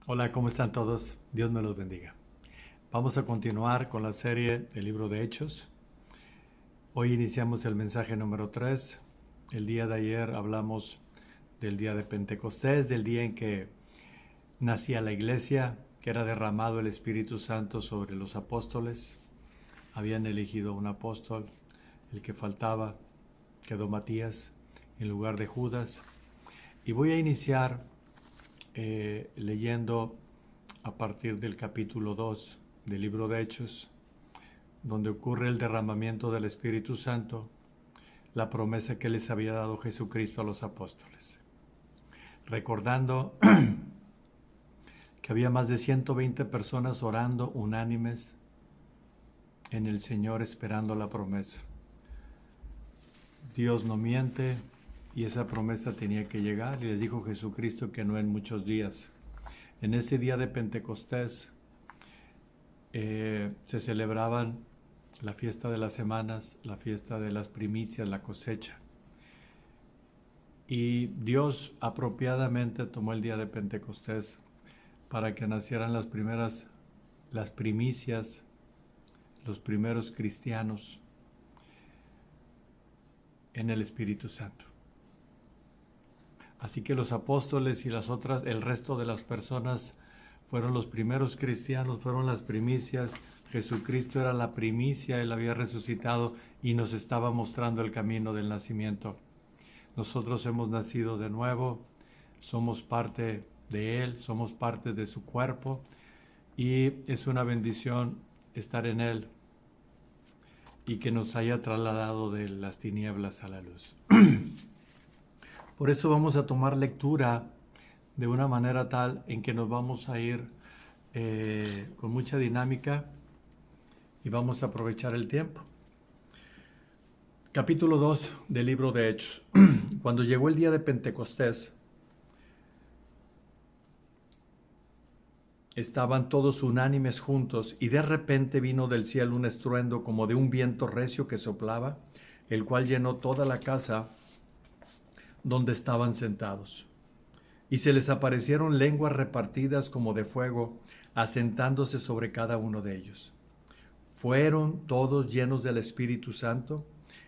Hola, ¿cómo están todos? Dios me los bendiga. Vamos a continuar con la serie del libro de Hechos. Hoy iniciamos el mensaje número 3. El día de ayer hablamos del día de Pentecostés, del día en que nacía la iglesia, que era derramado el Espíritu Santo sobre los apóstoles. Habían elegido un apóstol, el que faltaba quedó Matías en lugar de Judas. Y voy a iniciar leyendo a partir del capítulo 2 del libro de Hechos, donde ocurre el derramamiento del Espíritu Santo, la promesa que les había dado Jesucristo a los apóstoles. Recordando que había más de 120 personas orando unánimes en el Señor esperando la promesa. Dios no miente y esa promesa tenía que llegar, y les dijo Jesucristo que no en muchos días. En ese día de Pentecostés se celebraban la fiesta de las semanas, la fiesta de las primicias, la cosecha. Y Dios apropiadamente tomó el día de Pentecostés para que nacieran las primicias, los primeros cristianos en el Espíritu Santo. Así que los apóstoles y el resto de las personas fueron los primeros cristianos, fueron las primicias. Jesucristo era la primicia, Él había resucitado y nos estaba mostrando el camino del nacimiento. Nosotros hemos nacido de nuevo, somos parte de Él, somos parte de su cuerpo y es una bendición estar en Él y que nos haya trasladado de las tinieblas a la luz. Por eso vamos a tomar lectura de una manera tal en que nos vamos a ir con mucha dinámica y vamos a aprovechar el tiempo. Capítulo 2 del libro de Hechos. Cuando llegó el día de Pentecostés, estaban todos unánimes juntos y de repente vino del cielo un estruendo como de un viento recio que soplaba, el cual llenó toda la casa donde estaban sentados. Y se les aparecieron lenguas repartidas como de fuego, asentándose sobre cada uno de ellos. Fueron todos llenos del Espíritu Santo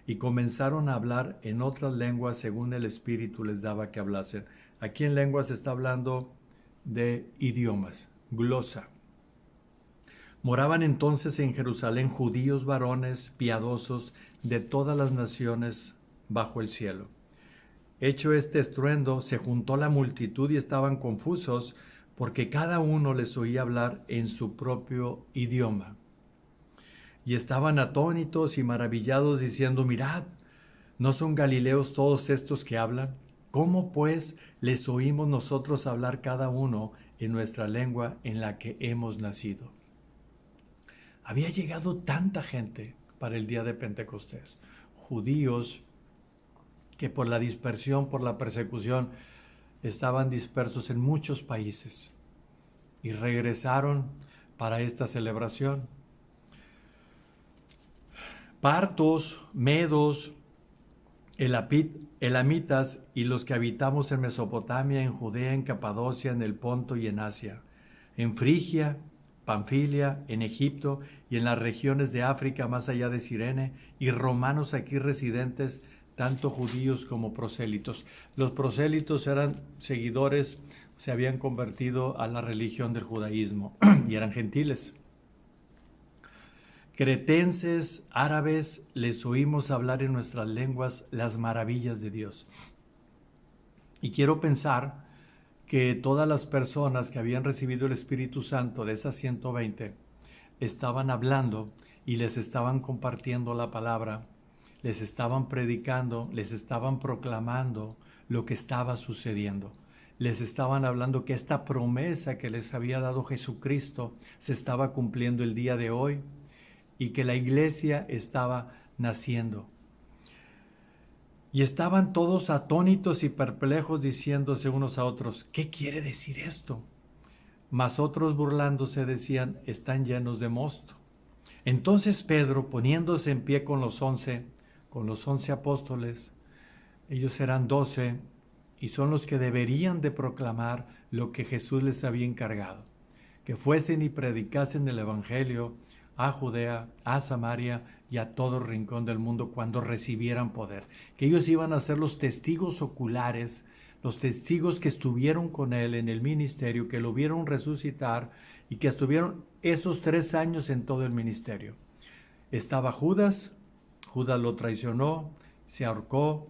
y comenzaron a hablar en otras lenguas según el Espíritu les daba que hablasen. Aquí en lenguas está hablando de idiomas, glosa. Moraban entonces en Jerusalén judíos varones piadosos de todas las naciones bajo el cielo. Hecho este estruendo, se juntó la multitud y estaban confusos, porque cada uno les oía hablar en su propio idioma. Y estaban atónitos y maravillados, diciendo: mirad, ¿no son galileos todos estos que hablan? ¿Cómo pues les oímos nosotros hablar cada uno en nuestra lengua en la que hemos nacido? Había llegado tanta gente para el día de Pentecostés, judíos que por la dispersión, por la persecución, estaban dispersos en muchos países y regresaron para esta celebración. Partos, medos, elamitas y los que habitamos en Mesopotamia, en Judea, en Capadocia, en el Ponto y en Asia, en Frigia, Panfilia, en Egipto y en las regiones de África más allá de Cirene, y romanos aquí residentes, tanto judíos como prosélitos. Los prosélitos eran seguidores, se habían convertido a la religión del judaísmo y eran gentiles. Cretenses, árabes, les oímos hablar en nuestras lenguas las maravillas de Dios. Y quiero pensar que todas las personas que habían recibido el Espíritu Santo de esas 120 estaban hablando y les estaban compartiendo la palabra, les estaban predicando, les estaban proclamando lo que estaba sucediendo. Les estaban hablando que esta promesa que les había dado Jesucristo se estaba cumpliendo el día de hoy y que la iglesia estaba naciendo. Y estaban todos atónitos y perplejos, diciéndose unos a otros: ¿qué quiere decir esto? Mas otros, burlándose, decían: están llenos de mosto. Entonces Pedro, poniéndose en pie con los 11 apóstoles, ellos eran 12, y son los que deberían de proclamar lo que Jesús les había encargado, que fuesen y predicasen el Evangelio a Judea, a Samaria y a todo rincón del mundo cuando recibieran poder, que ellos iban a ser los testigos oculares, los testigos que estuvieron con él en el ministerio, que lo vieron resucitar y que estuvieron esos 3 años en todo el ministerio. Estaba Judas, Judas lo traicionó, se ahorcó,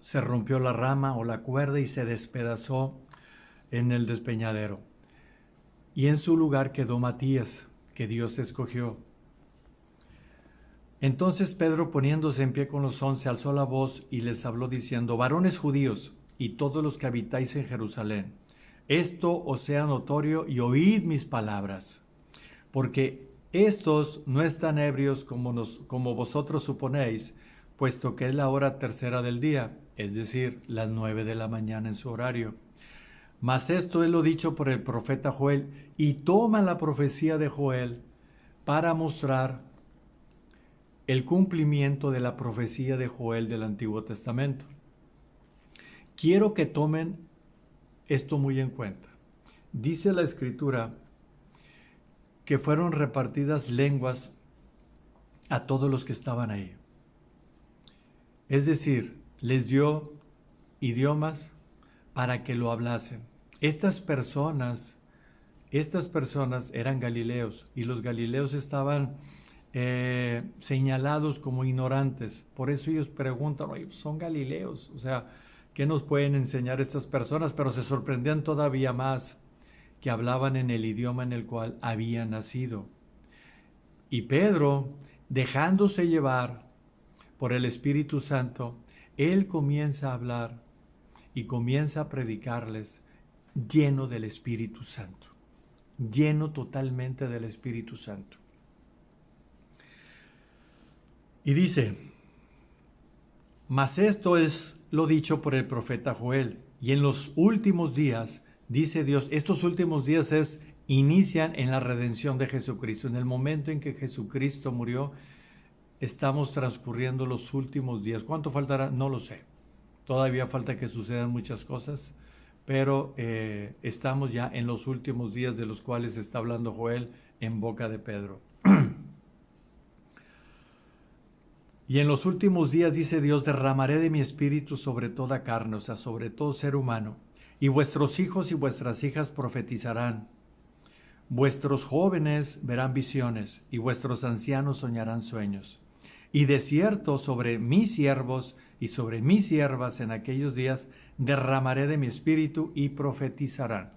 se rompió la rama o la cuerda y se despedazó en el despeñadero. Y en su lugar quedó Matías, que Dios escogió. Entonces Pedro, poniéndose en pie con los 11, alzó la voz y les habló diciendo: varones judíos y todos los que habitáis en Jerusalén, esto os sea notorio y oíd mis palabras, porque estos no están ebrios como vosotros suponéis, puesto que es la hora tercera del día, es decir, las 9 de la mañana en su horario. Mas esto es lo dicho por el profeta Joel, y toma la profecía de Joel para mostrar el cumplimiento de la profecía de Joel del Antiguo Testamento. Quiero que tomen esto muy en cuenta. Dice la Escritura que fueron repartidas lenguas a todos los que estaban ahí. Es decir, les dio idiomas para que lo hablasen. Estas personas eran galileos y los galileos estaban señalados como ignorantes. Por eso ellos preguntan: oye, son galileos, o sea, ¿qué nos pueden enseñar estas personas? Pero se sorprendían todavía más que hablaban en el idioma en el cual habían nacido. Y Pedro, dejándose llevar por el Espíritu Santo, él comienza a hablar y comienza a predicarles lleno del Espíritu Santo, lleno totalmente del Espíritu Santo. Y dice: mas esto es lo dicho por el profeta Joel, y en los últimos días, dice Dios, estos últimos días inician en la redención de Jesucristo. En el momento en que Jesucristo murió, estamos transcurriendo los últimos días. ¿Cuánto faltará? No lo sé. Todavía falta que sucedan muchas cosas, pero estamos ya en los últimos días de los cuales está hablando Joel en boca de Pedro. Y en los últimos días, dice Dios, derramaré de mi espíritu sobre toda carne, o sea, sobre todo ser humano, y vuestros hijos y vuestras hijas profetizarán. Vuestros jóvenes verán visiones, y vuestros ancianos soñarán sueños. Y de cierto sobre mis siervos y sobre mis siervas en aquellos días derramaré de mi espíritu y profetizarán,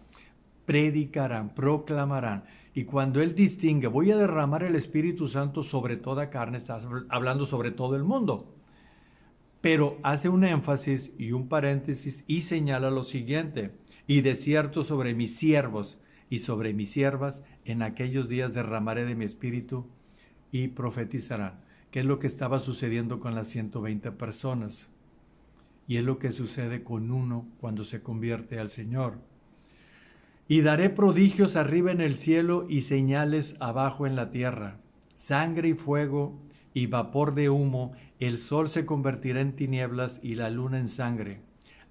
predicarán, proclamarán. Y cuando él distingue, voy a derramar el Espíritu Santo sobre toda carne, está hablando sobre todo el mundo. Pero hace un énfasis y un paréntesis y señala lo siguiente: y de cierto sobre mis siervos y sobre mis siervas en aquellos días derramaré de mi espíritu y profetizarán. ¿Qué es lo que estaba sucediendo con las 120 personas? Y es lo que sucede con uno cuando se convierte al Señor. Y daré prodigios arriba en el cielo y señales abajo en la tierra, sangre y fuego y vapor de humo. El sol se convertirá en tinieblas y la luna en sangre,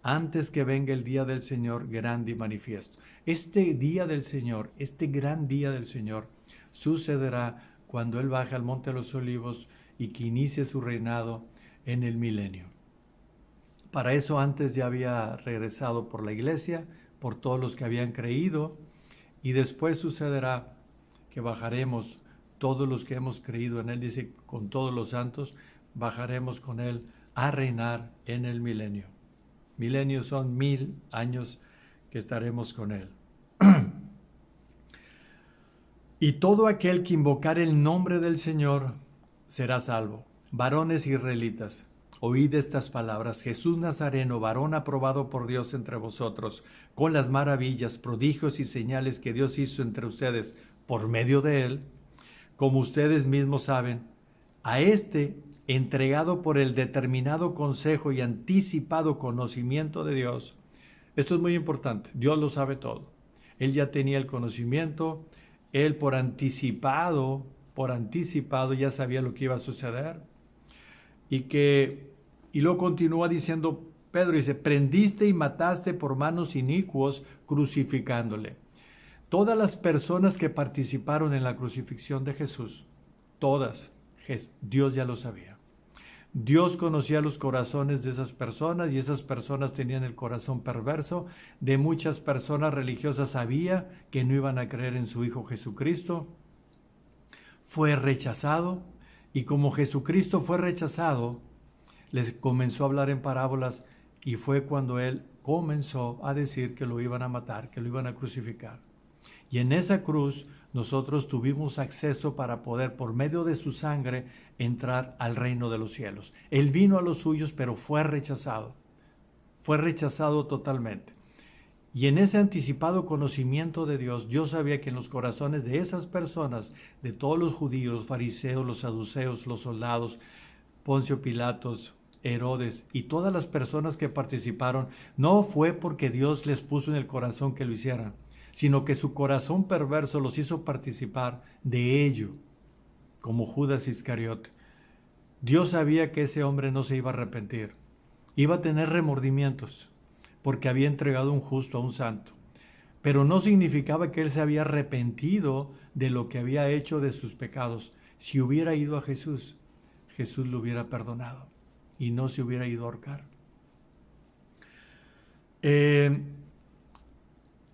antes que venga el día del Señor grande y manifiesto. Este día del Señor, este gran día del Señor, sucederá cuando Él baje al monte de los olivos y que inicie su reinado en el milenio. Para eso antes ya había regresado por la iglesia, por todos los que habían creído, y después sucederá que bajaremos todos los que hemos creído en Él, dice, con todos los santos, bajaremos con Él a reinar en el milenio. Milenio son 1000 años que estaremos con Él. Y todo aquel que invocar el nombre del Señor será salvo. Varones israelitas, oíd estas palabras: Jesús Nazareno, varón aprobado por Dios entre vosotros, con las maravillas, prodigios y señales que Dios hizo entre ustedes por medio de él, como ustedes mismos saben, a este, entregado por el determinado consejo y anticipado conocimiento de Dios. Esto es muy importante, Dios lo sabe todo. Él ya tenía el conocimiento, él por anticipado ya sabía lo que iba a suceder. Y luego continúa diciendo Pedro dice, prendiste y mataste por manos inicuos crucificándole. Todas las personas que participaron en la crucifixión de Jesús, todas, Dios ya lo sabía. Dios conocía los corazones de esas personas y esas personas tenían el corazón perverso. De muchas personas religiosas sabía que no iban a creer en su Hijo Jesucristo. Fue rechazado y como Jesucristo fue rechazado, les comenzó a hablar en parábolas y fue cuando él comenzó a decir que lo iban a matar, que lo iban a crucificar. Y en esa cruz nosotros tuvimos acceso para poder, por medio de su sangre, entrar al reino de los cielos. Él vino a los suyos, pero fue rechazado totalmente. Y en ese anticipado conocimiento de Dios, Dios sabía que en los corazones de esas personas, de todos los judíos, los fariseos, los saduceos, los soldados, Poncio Pilatos, Herodes y todas las personas que participaron, no fue porque Dios les puso en el corazón que lo hicieran, sino que su corazón perverso los hizo participar de ello, como Judas Iscariote. Dios sabía que ese hombre no se iba a arrepentir, iba a tener remordimientos, porque había entregado un justo a un santo, pero no significaba que él se había arrepentido de lo que había hecho, de sus pecados. Si hubiera ido a Jesús, Jesús lo hubiera perdonado y no se hubiera ido a ahorcar.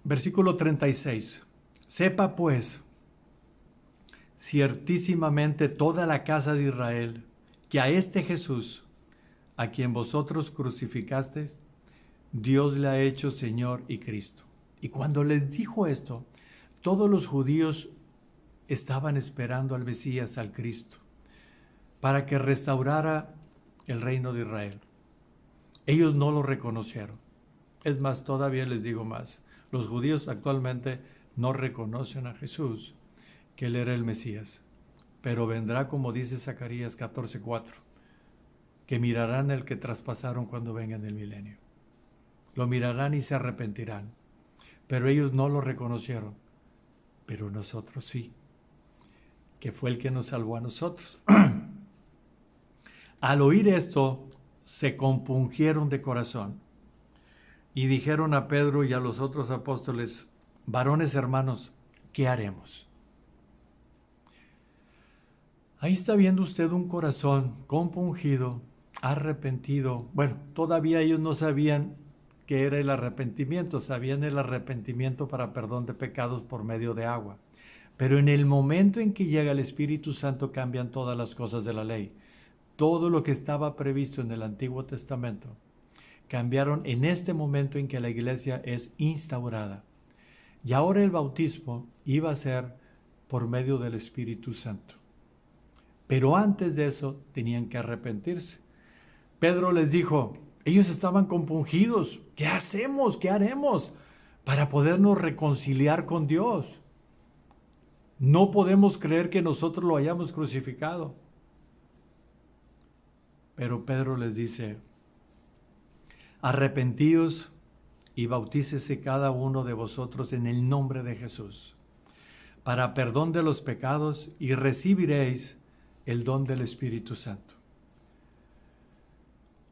Versículo 36. Sepa pues, ciertísimamente toda la casa de Israel, que a este Jesús, a quien vosotros crucificasteis, Dios le ha hecho Señor y Cristo. Y cuando les dijo esto, todos los judíos estaban esperando al Mesías, al Cristo, para que restaurara el reino de Israel. Ellos no lo reconocieron. Es más, todavía les digo más. Los judíos actualmente no reconocen a Jesús, que él era el Mesías. Pero vendrá, como dice Zacarías 14:4, que mirarán el que traspasaron cuando venga en el milenio. Lo mirarán y se arrepentirán. Pero ellos no lo reconocieron. Pero nosotros sí, que fue el que nos salvó a nosotros. Al oír esto, se compungieron de corazón y dijeron a Pedro y a los otros apóstoles, varones hermanos, ¿qué haremos? Ahí está viendo usted un corazón compungido, arrepentido. Bueno, todavía ellos no sabían qué era el arrepentimiento, sabían el arrepentimiento para perdón de pecados por medio de agua. Pero en el momento en que llega el Espíritu Santo cambian todas las cosas de la ley. Todo lo que estaba previsto en el Antiguo Testamento cambiaron en este momento en que la iglesia es instaurada. Y ahora el bautismo iba a ser por medio del Espíritu Santo. Pero antes de eso tenían que arrepentirse. Pedro les dijo, ellos estaban compungidos. ¿Qué hacemos? ¿Qué haremos para podernos reconciliar con Dios? No podemos creer que nosotros lo hayamos crucificado. Pero Pedro les dice, arrepentíos y bautícese cada uno de vosotros en el nombre de Jesús, para perdón de los pecados, y recibiréis el don del Espíritu Santo.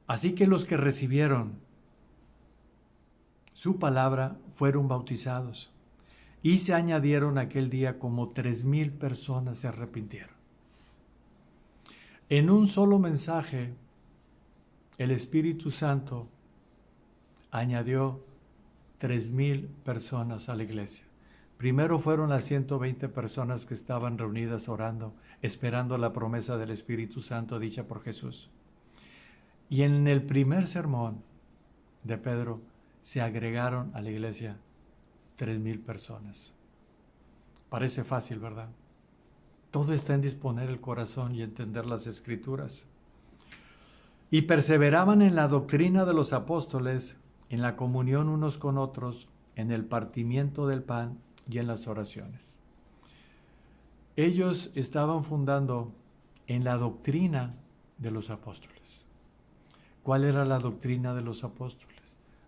Así que los que recibieron su palabra fueron bautizados, y se añadieron aquel día como 3,000 personas se arrepintieron. En un solo mensaje, el Espíritu Santo añadió 3,000 personas a la iglesia. Primero fueron las 120 personas que estaban reunidas orando, esperando la promesa del Espíritu Santo dicha por Jesús. Y en el primer sermón de Pedro se agregaron a la iglesia 3,000 personas. Parece fácil, ¿verdad? Todo está en disponer el corazón y entender las Escrituras. Y perseveraban en la doctrina de los apóstoles, en la comunión unos con otros, en el partimiento del pan y en las oraciones. Ellos estaban fundando en la doctrina de los apóstoles. ¿Cuál era la doctrina de los apóstoles?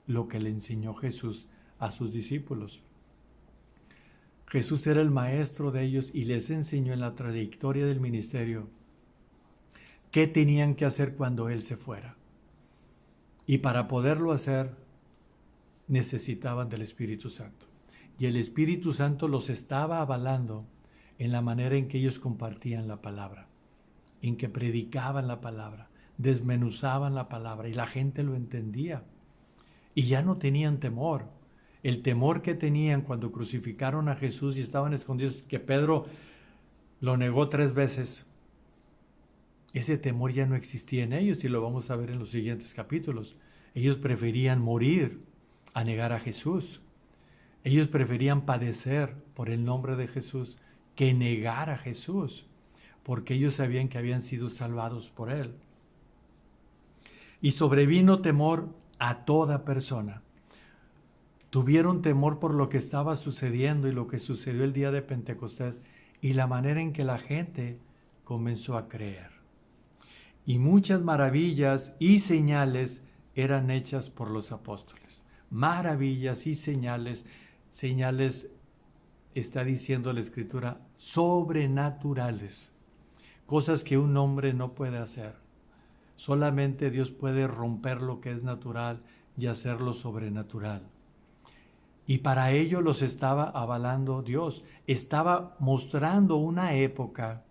Lo que le enseñó Jesús a sus discípulos. Jesús era el maestro de ellos y les enseñó en la trayectoria del ministerio qué tenían que hacer cuando Él se fuera. Y para poderlo hacer, necesitaban del Espíritu Santo. Y el Espíritu Santo los estaba avalando en la manera en que ellos compartían la palabra, en que predicaban la palabra, desmenuzaban la palabra y la gente lo entendía. Y ya no tenían temor. El temor que tenían cuando crucificaron a Jesús y estaban escondidos, que Pedro lo negó 3 veces, ese temor ya no existía en ellos y lo vamos a ver en los siguientes capítulos. Ellos preferían morir a negar a Jesús. Ellos preferían padecer por el nombre de Jesús que negar a Jesús, porque ellos sabían que habían sido salvados por Él. Y sobrevino temor a toda persona. Tuvieron temor por lo que estaba sucediendo y lo que sucedió el día de Pentecostés y la manera en que la gente comenzó a creer. Y muchas maravillas y señales eran hechas por los apóstoles. Maravillas y señales está diciendo la Escritura, sobrenaturales. Cosas que un hombre no puede hacer. Solamente Dios puede romper lo que es natural y hacerlo sobrenatural. Y para ello los estaba avalando Dios. Estaba mostrando una época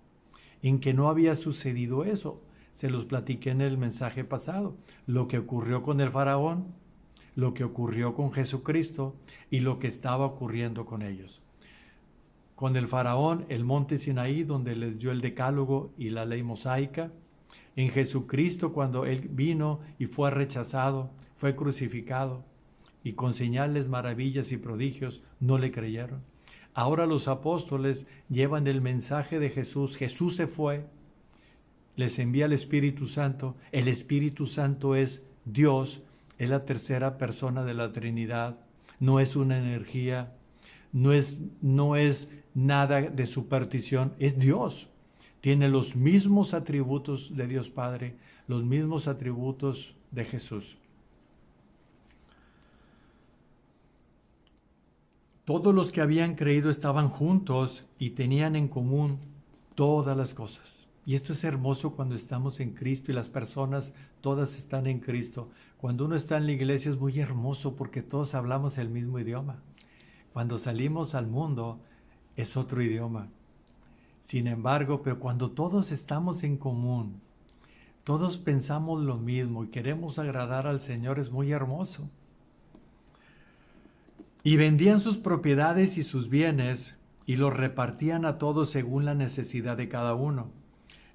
en que no había sucedido eso. Se los platiqué en el mensaje pasado. Lo que ocurrió con el faraón, lo que ocurrió con Jesucristo y lo que estaba ocurriendo con ellos. Con el faraón, el monte Sinaí, donde les dio el decálogo y la ley mosaica. En Jesucristo, cuando Él vino y fue rechazado, fue crucificado, y con señales, maravillas y prodigios no le creyeron. Ahora los apóstoles llevan el mensaje de Jesús. Jesús se fue, les envía el Espíritu Santo. El Espíritu Santo es Dios, es la tercera persona de la Trinidad. No es una energía, no es nada de superstición, es Dios. Tiene los mismos atributos de Dios Padre, los mismos atributos de Jesús. Todos los que habían creído estaban juntos y tenían en común todas las cosas. Y esto es hermoso cuando estamos en Cristo y las personas todas están en Cristo. Cuando uno está en la iglesia es muy hermoso porque todos hablamos el mismo idioma. Cuando salimos al mundo es otro idioma. Sin embargo, pero cuando todos estamos en común, todos pensamos lo mismo y queremos agradar al Señor, es muy hermoso. Y vendían sus propiedades y sus bienes y los repartían a todos según la necesidad de cada uno.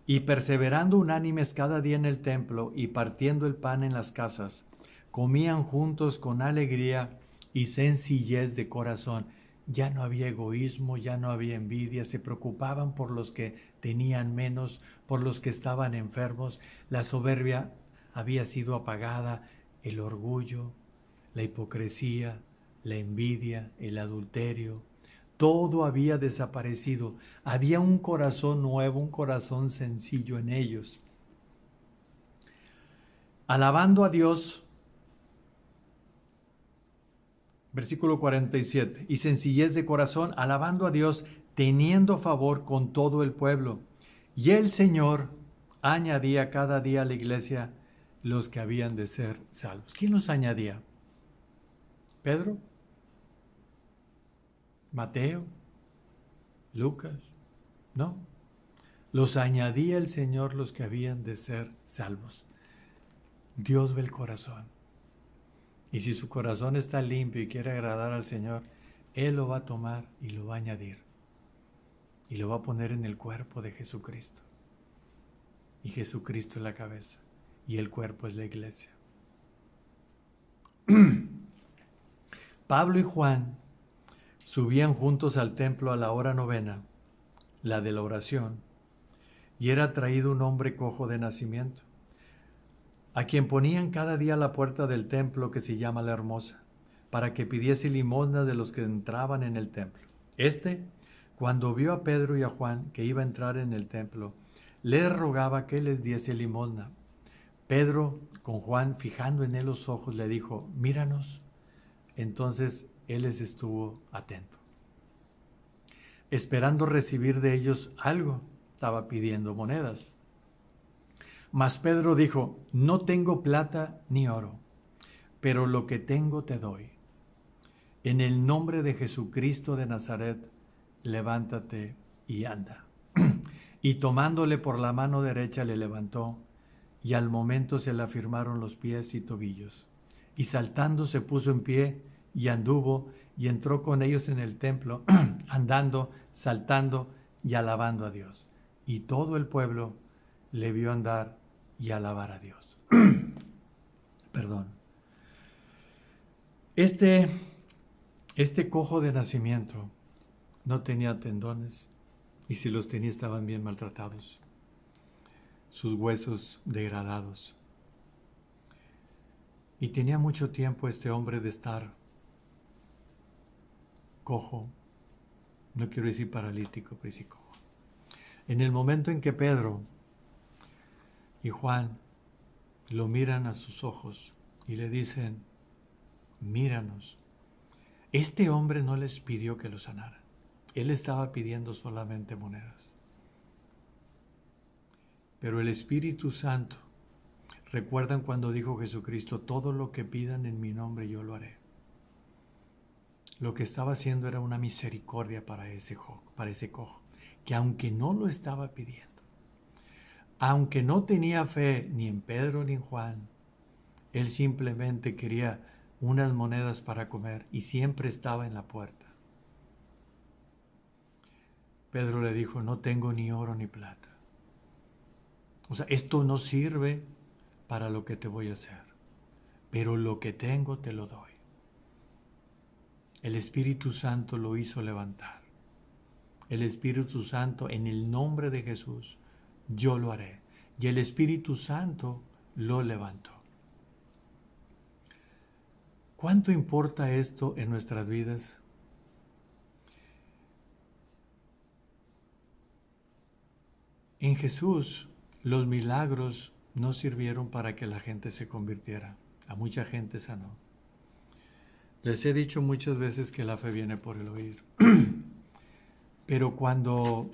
Y perseverando unánimes cada día en el templo y partiendo el pan en las casas, comían juntos con alegría y sencillez de corazón. Ya no había egoísmo, ya no había envidia, se preocupaban por los que tenían menos, por los que estaban enfermos. La soberbia había sido apagada, el orgullo, la hipocresía, la envidia, el adulterio, todo había desaparecido. Había un corazón nuevo, un corazón sencillo en ellos. Alabando a Dios, versículo 47, y sencillez de corazón, alabando a Dios, teniendo favor con todo el pueblo. Y el Señor añadía cada día a la iglesia los que habían de ser salvos. ¿Quién los añadía? ¿Pedro? ¿Mateo? ¿Lucas? No. Los añadía el Señor los que habían de ser salvos. Dios ve el corazón. Y si su corazón está limpio y quiere agradar al Señor, Él lo va a tomar y lo va a añadir. Y lo va a poner en el cuerpo de Jesucristo. Y Jesucristo es la cabeza. Y el cuerpo es la iglesia. Pablo y Juan subían juntos al templo a la hora novena, la de la oración, y era traído un hombre cojo de nacimiento, a quien ponían cada día a la puerta del templo que se llama La Hermosa, para que pidiese limosna de los que entraban en el templo. Cuando vio a Pedro y a Juan que iba a entrar en el templo, les rogaba que les diese limosna. Pedro, con Juan fijando en él los ojos, le dijo: míranos. Entonces él les estuvo atento, esperando recibir de ellos algo. Estaba pidiendo monedas. Mas Pedro dijo: no tengo plata ni oro, pero lo que tengo te doy. En el nombre de Jesucristo de Nazaret, levántate y anda. Y tomándole por la mano derecha le levantó, y al momento se le afirmaron los pies y tobillos. Y saltando se puso en pie, y anduvo, y entró con ellos en el templo, andando, saltando y alabando a Dios. Y todo el pueblo le vio andar y alabar a Dios. Perdón. Este cojo de nacimiento no tenía tendones, y si los tenía estaban bien maltratados, sus huesos degradados. Y tenía mucho tiempo este hombre de estar cojo, no quiero decir paralítico, pero sí cojo. En el momento en que Pedro y Juan lo miran a sus ojos y le dicen, míranos, este hombre no les pidió que lo sanaran. Él estaba pidiendo solamente monedas. Pero el Espíritu Santo, ¿recuerdan cuando dijo Jesucristo, todo lo que pidan en mi nombre yo lo haré? Lo que estaba haciendo era una misericordia para ese cojo, que aunque no lo estaba pidiendo, aunque no tenía fe ni en Pedro ni en Juan, él simplemente quería unas monedas para comer y siempre estaba en la puerta. Pedro le dijo, no tengo ni oro ni plata. O sea, esto no sirve para lo que te voy a hacer, pero lo que tengo te lo doy. El Espíritu Santo lo hizo levantar. El Espíritu Santo, en el nombre de Jesús, yo lo haré. Y el Espíritu Santo lo levantó. ¿Cuánto importa esto en nuestras vidas? En Jesús, los milagros no sirvieron para que la gente se convirtiera. A mucha gente sanó. Les he dicho muchas veces que la fe viene por el oír. Pero cuando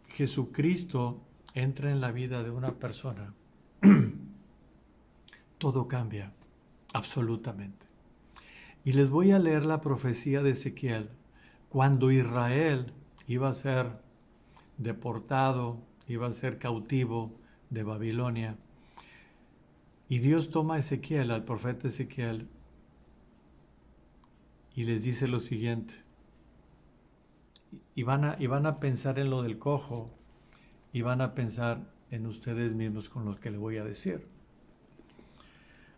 Jesucristo entra en la vida de una persona, todo cambia, absolutamente. Y les voy a leer la profecía de Ezequiel. Cuando Israel iba a ser deportado, iba a ser cautivo de Babilonia, y Dios toma a Ezequiel, al profeta Ezequiel, y les dice lo siguiente. Y van a pensar en lo del cojo, y van a pensar en ustedes mismos con lo que le voy a decir.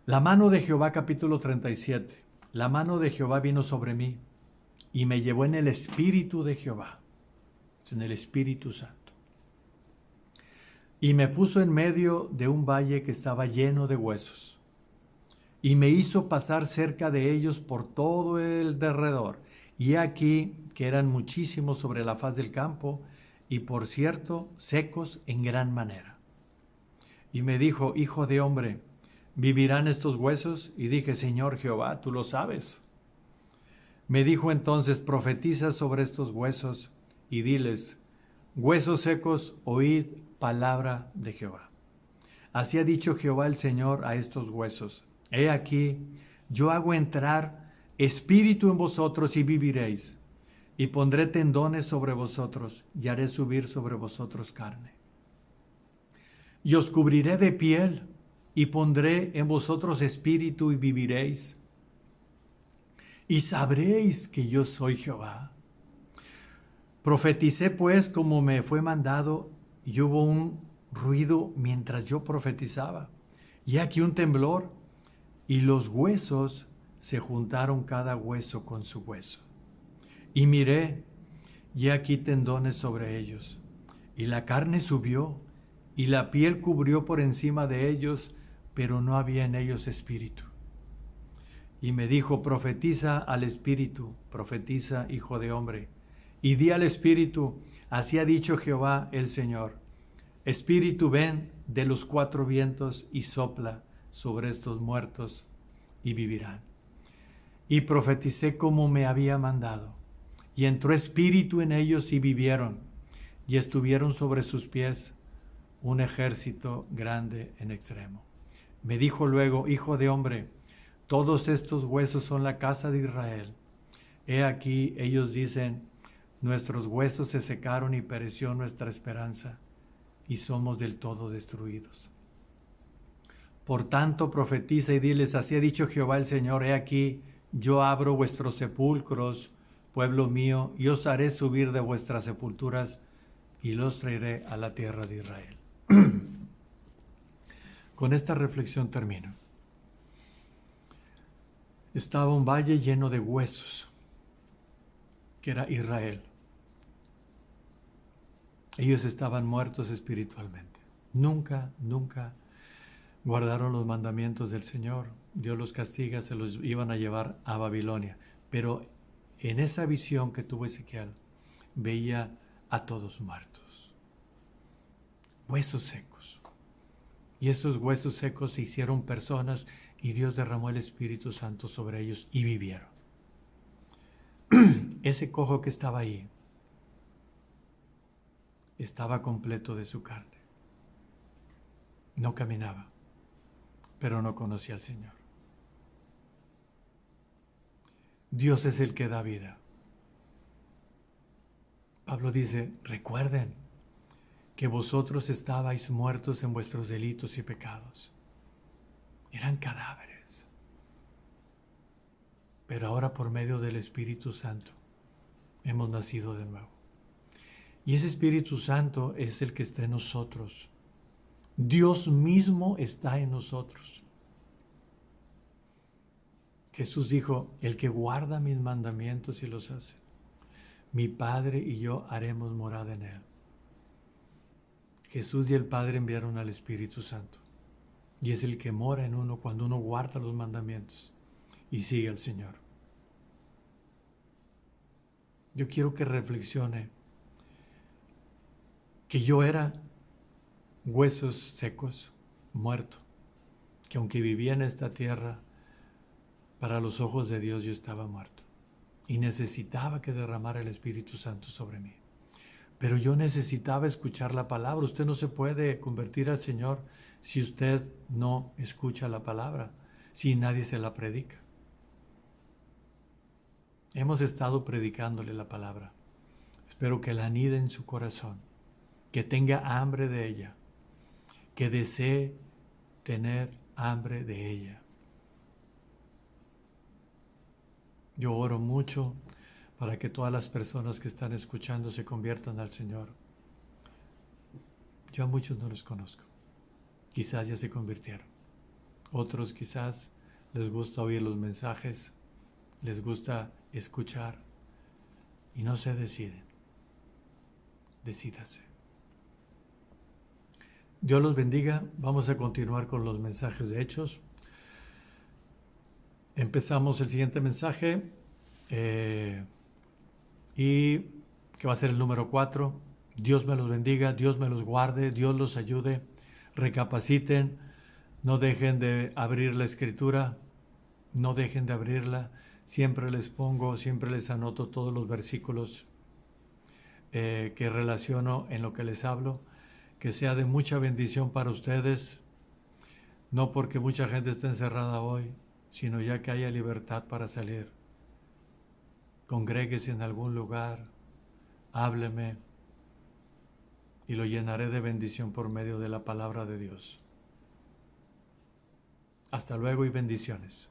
La mano de Jehová, capítulo 37. La mano de Jehová vino sobre mí, y me llevó en el Espíritu de Jehová, en el Espíritu Santo. Y me puso en medio de un valle que estaba lleno de huesos, y me hizo pasar cerca de ellos por todo el derredor. Y he aquí que eran muchísimos sobre la faz del campo, y por cierto, secos en gran manera. Y me dijo, hijo de hombre, ¿vivirán estos huesos? Y dije, Señor Jehová, tú lo sabes. Me dijo entonces, profetiza sobre estos huesos, y diles, huesos secos, oíd palabra de Jehová. Así ha dicho Jehová el Señor a estos huesos. He aquí, yo hago entrar espíritu en vosotros y viviréis, y pondré tendones sobre vosotros, y haré subir sobre vosotros carne. Y os cubriré de piel, y pondré en vosotros espíritu y viviréis. Y sabréis que yo soy Jehová. Profeticé pues como me fue mandado, y hubo un ruido mientras yo profetizaba. Y aquí un temblor, y los huesos se juntaron cada hueso con su hueso. Y miré, y aquí tendones sobre ellos. Y la carne subió, y la piel cubrió por encima de ellos, pero no había en ellos espíritu. Y me dijo, profetiza al espíritu, profetiza, hijo de hombre, y di al espíritu, así ha dicho Jehová el Señor, espíritu, ven de los cuatro vientos y sopla sobre estos muertos y vivirán. Y profeticé como me había mandado, y entró espíritu en ellos y vivieron, y estuvieron sobre sus pies un ejército grande en extremo. Me dijo luego: hijo de hombre, todos estos huesos son la casa de Israel. He aquí, ellos dicen: nuestros huesos se secaron y pereció nuestra esperanza, y somos del todo destruidos. Por tanto, profetiza y diles: así ha dicho Jehová el Señor: he aquí, yo abro vuestros sepulcros, pueblo mío, y os haré subir de vuestras sepulturas, y los traeré a la tierra de Israel. Con esta reflexión termino. Estaba un valle lleno de huesos, que era Israel. Ellos estaban muertos espiritualmente. Nunca guardaron los mandamientos del Señor. Dios los castiga, se los iban a llevar a Babilonia. Pero en esa visión que tuvo Ezequiel, veía a todos muertos. Huesos secos. Y esos huesos secos se hicieron personas y Dios derramó el Espíritu Santo sobre ellos y vivieron. Ese cojo que estaba ahí estaba completo de su carne. No caminaba, pero no conocía al Señor. Dios es el que da vida. Pablo dice: recuerden que vosotros estabais muertos en vuestros delitos y pecados. Eran cadáveres. Pero ahora, por medio del Espíritu Santo, hemos nacido de nuevo. Y ese Espíritu Santo es el que está en nosotros. Dios mismo está en nosotros. Jesús dijo: el que guarda mis mandamientos y los hace, mi Padre y yo haremos morada en él. Jesús y el Padre enviaron al Espíritu Santo. Y es el que mora en uno cuando uno guarda los mandamientos y sigue al Señor. Yo quiero que reflexione que yo era huesos secos, muerto, que aunque vivía en esta tierra, para los ojos de Dios yo estaba muerto y necesitaba que derramara el Espíritu Santo sobre mí. Pero yo necesitaba escuchar la palabra. Usted no se puede convertir al Señor si usted no escucha la palabra, si nadie se la predica. Hemos estado predicándole la palabra. Espero que la anide en su corazón, que tenga hambre de ella, que desee tener hambre de ella. Yo oro mucho para que todas las personas que están escuchando se conviertan al Señor. Yo a muchos no los conozco. Quizás ya se convirtieron. Otros quizás les gusta oír los mensajes, les gusta escuchar y no se deciden. Decídase. Dios los bendiga. Vamos a continuar con los mensajes de Hechos. Empezamos el siguiente mensaje y que va a ser el número 4. Dios me los bendiga, Dios me los guarde, Dios los ayude. Recapaciten, no dejen de abrir la Escritura, no dejen de abrirla. Siempre les pongo, siempre les anoto todos los versículos que relaciono en lo que les hablo. Que sea de mucha bendición para ustedes, no porque mucha gente esté encerrada hoy, sino ya que haya libertad para salir. Congréguese en algún lugar, hábleme y lo llenaré de bendición por medio de la palabra de Dios. Hasta luego y bendiciones.